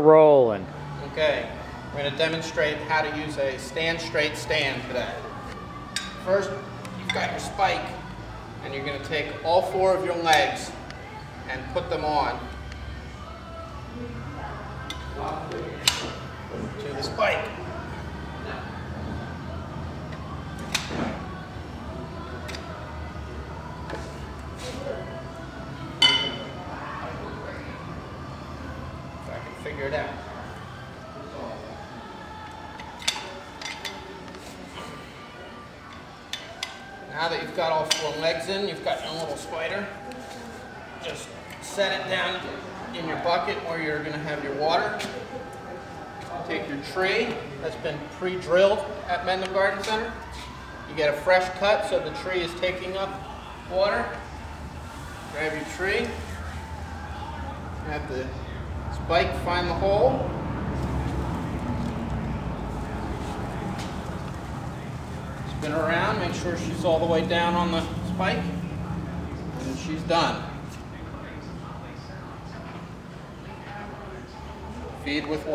rolling. Okay, we're going to demonstrate how to use a stand straight stand today. First, you've got your spike, and you're going to take all 4 of your legs and put them on to the spike. If I can figure it out. Now that you've got all 4 legs in, you've got your little spider. Just set it down in your bucket where you're going to have your water. Take your tree that's been pre-drilled at Mendham Garden Center. You get a fresh cut so the tree is taking up water. Grab your tree. Have the spike find the hole. Spin her around, make sure she's all the way down on the spike, and she's done. Feed with water.